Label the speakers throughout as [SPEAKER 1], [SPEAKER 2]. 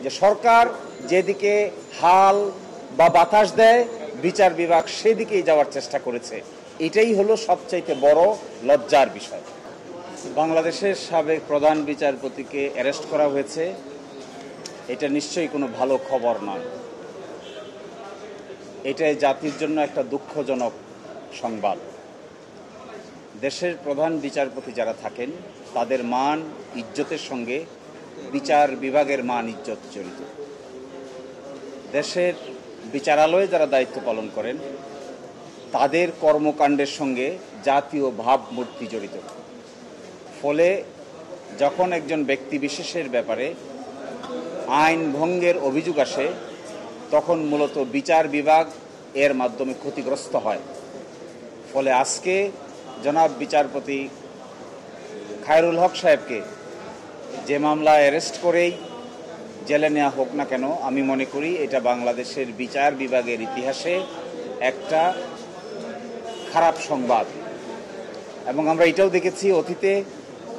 [SPEAKER 1] যে সরকার যেদিকে হাল বা বাতাস দেয় বিচার বিভাগ সেদিকেই যাওয়ার চেষ্টা করেছে। এটাই হলো সবচাইতে বড় লজ্জার বিষয়। বাংলাদেশের সাবেক প্রধান বিচারপতিকে অ্যারেস্ট করা হয়েছে, এটা নিশ্চয়ই কোনো ভালো খবর নয়। এটাই জাতির জন্য একটা দুঃখজনক সংবাদ। দেশের প্রধান বিচারপতি যারা থাকেন তাদের মান ইজ্জতের সঙ্গে বিচার বিভাগের মান ইজ্জত জড়িত। দেশের বিচারালয়ে যারা দায়িত্ব পালন করেন তাদের কর্মকাণ্ডের সঙ্গে জাতীয় ভাবমূর্তি জড়িত। ফলে যখন একজন ব্যক্তি বিশেষের ব্যাপারে আইন ভঙ্গের অভিযোগ আসে তখন মূলত বিচার বিভাগ এর মাধ্যমে ক্ষতিগ্রস্ত হয়। ফলে আজকে জনাব বিচারপতি খায়রুল হক সাহেবকে যে মামলায় অ্যারেস্ট করেই জেলে নেওয়া হোক না কেন, আমি মনে করি এটা বাংলাদেশের বিচার বিভাগের ইতিহাসে একটা খারাপ সংবাদ। এবং আমরা এটাও দেখেছি অতীতে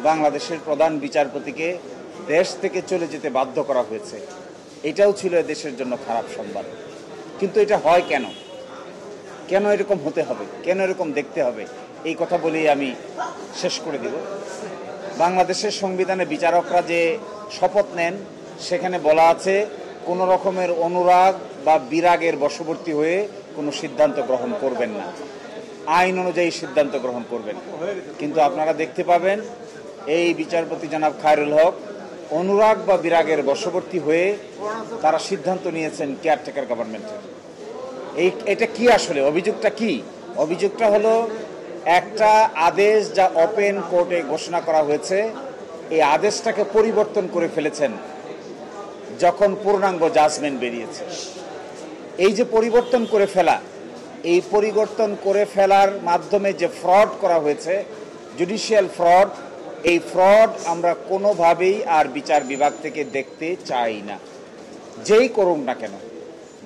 [SPEAKER 1] বাংলাদেশের প্রধান বিচারপতিকে দেশ থেকে চলে যেতে বাধ্য করা হয়েছে, এটাও ছিল দেশের জন্য খারাপ সংবাদ। কিন্তু এটা হয় কেন? কেন এরকম হতে হবে? কেন এরকম দেখতে হবে? এই কথা বলেই আমি শেষ করে দেব। বাংলাদেশের সংবিধানে বিচারকরা যে শপথ নেন সেখানে বলা আছে কোনো রকমের অনুরাগ বা বিরাগের বশবর্তী হয়ে কোনো সিদ্ধান্ত গ্রহণ করবেন না, আইন অনুযায়ী সিদ্ধান্ত গ্রহণ করবেন। কিন্তু আপনারা দেখতে পাবেন এই বিচারপতি জনাব খায়রুল হক অনুরাগ বা বিরাগের বশবর্তী হয়ে তারা সিদ্ধান্ত নিয়েছেন কেয়ারটেকার গভর্নমেন্টের। এটা কি আসলে অভিযোগটা কি? অভিযোগটা হলো একটা আদেশ যা ওপেন কোর্টে ঘোষণা করা হয়েছে, এই আদেশটাকে পরিবর্তন করে ফেলেছেন যখন পূর্ণাঙ্গ জাজমেন্ট বেরিয়েছে। এই যে পরিবর্তন করে ফেলা, এই পরিবর্তন করে ফেলার মাধ্যমে যে ফ্রড করা হয়েছে, জুডিশিয়াল ফ্রড, এই ফ্রড আমরা কোনোভাবেই আর বিচার বিভাগ থেকে দেখতে চাই না। যেই করুক না কেন,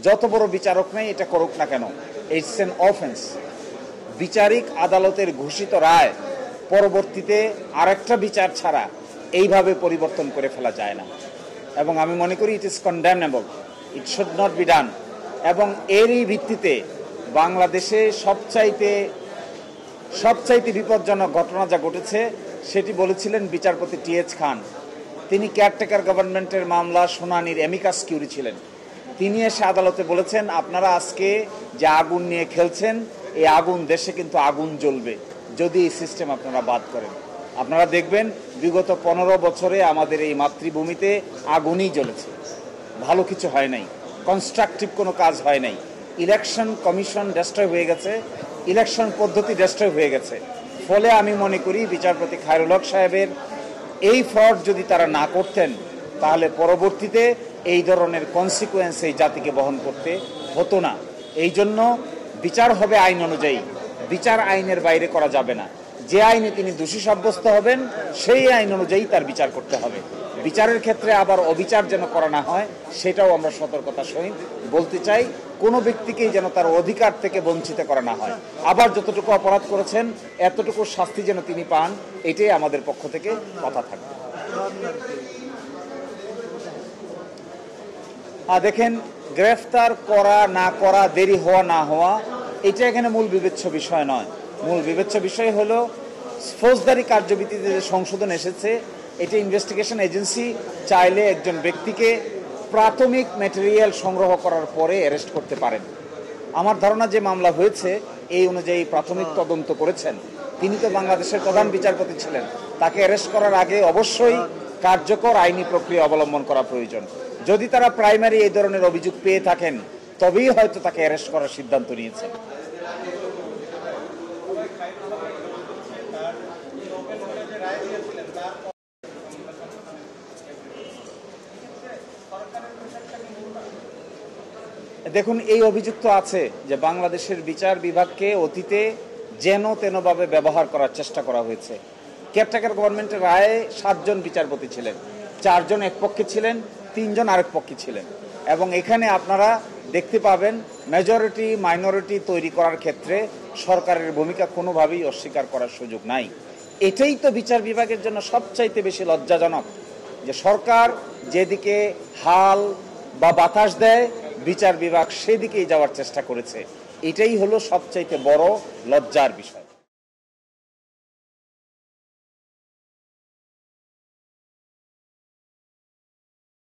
[SPEAKER 1] যত বড় বিচারক নেই এটা করুক না কেন, ইটস অ্যান অফেন্স। বিচারিক আদালতের ঘোষিত রায় পরবর্তীতে আরেকটা বিচার ছাড়া এইভাবে পরিবর্তন করে ফেলা যায় না। এবং আমি মনে করি it is কন্ডেমনেবল, it should not be done. এবং এরই ভিত্তিতে বাংলাদেশে সবচাইতে বিপজ্জনক ঘটনা যা ঘটেছে সেটি বলেছিলেন বিচারপতি টি.এইচ. খান। তিনি কেয়ারটেকার গভর্নমেন্টের মামলা শুনানির অ্যামিকাস কিউরি ছিলেন। তিনি এসে আদালতে বলেছেন আপনারা আজকে যে আগুন নিয়ে খেলছেন, এই আগুন দেশে কিন্তু আগুন জ্বলবে যদি এই সিস্টেম আপনারা বাদ করেন। আপনারা দেখবেন বিগত 15 বছরে আমাদের এই মাতৃভূমিতে আগুনই জ্বলেছে, ভালো কিছু হয় নাই, কনস্ট্রাকটিভ কোনো কাজ হয় নাই। ইলেকশন কমিশন ডেস্ট্রয় হয়ে গেছে, ইলেকশন পদ্ধতি ডেস্ট্রয় হয়ে গেছে। ফলে আমি মনে করি বিচারপতি খায়রুল হক সাহেবের এই ফ্রড যদি তারা না করতেন তাহলে পরবর্তীতে এই ধরনের কনসিকুয়েন্স এই জাতিকে বহন করতে হতো না। এই জন্য বিচার হবে আইন অনুযায়ী, বিচার আইনের বাইরে করা যাবে না। যে আইনে তিনি দোষী সাব্যস্ত হবেন সেই আইন অনুযায়ী তার বিচার করতে হবে। বিচারের ক্ষেত্রে আবার অবিচার যেন করা না হয় সেটাও আমরা সতর্কতার সহিত বলতে চাই। কোনো ব্যক্তিকেই যেন তার অধিকার থেকে বঞ্চিত করা না হয়। আবার যতটুকু অপরাধ করেছেন এতটুকু শাস্তি যেন তিনি পান, এটাই আমাদের পক্ষ থেকে কথা থাকবে। দেখেন, গ্রেফতার করা না করা, দেরি হওয়া না হওয়া, এটা এখানে মূল বিবেচ্য বিষয় নয়। মূল বিবেচ্য বিষয় হলো ফৌজদারি কার্যবিধিতে যে সংশোধন এসেছে, এটা ইনভেস্টিগেশন এজেন্সি চাইলে একজন ব্যক্তিকে প্রাথমিক ম্যাটেরিয়াল সংগ্রহ করার পরে অ্যারেস্ট করতে পারেন। আমার ধারণা যে মামলা হয়েছে এই অনুযায়ী প্রাথমিক তদন্ত করেছেন। তিনি তো বাংলাদেশের প্রধান বিচারপতি ছিলেন, তাকে অ্যারেস্ট করার আগে অবশ্যই কার্যকর আইনি প্রক্রিয়া অবলম্বন করা প্রয়োজন। যদি তারা প্রাইমারি এই ধরনের অভিযোগ পেয়ে থাকেন তবেই হয়তো তাকে অ্যারেস্ট করার সিদ্ধান্ত নিয়েছেন। দেখুন, এই অভিযোগ তো আছে যে বাংলাদেশের বিচার বিভাগকে অতীতে যেন তেনভাবে ব্যবহার করার চেষ্টা করা হয়েছে। কেয়ারটেকার গভর্নমেন্টের রায়ে 7 জন বিচারপতি ছিলেন, 4 জন এক পক্ষে ছিলেন, 3 জন আরেক পক্ষে ছিলেন। এবং এখানে আপনারা দেখতে পাবেন মেজরিটি মাইনরিটি তৈরি করার ক্ষেত্রে সরকারের ভূমিকা কোনোভাবেই অস্বীকার করার সুযোগ নাই। এটাই তো বিচার বিভাগের জন্য সবচাইতে বেশি লজ্জাজনক যে সরকার যেদিকে হাল বা বাতাস দেয় বিচার বিভাগ সেদিকেই যাওয়ার চেষ্টা করেছে। এটাই হলো সবচাইতে বড় লজ্জার বিষয়।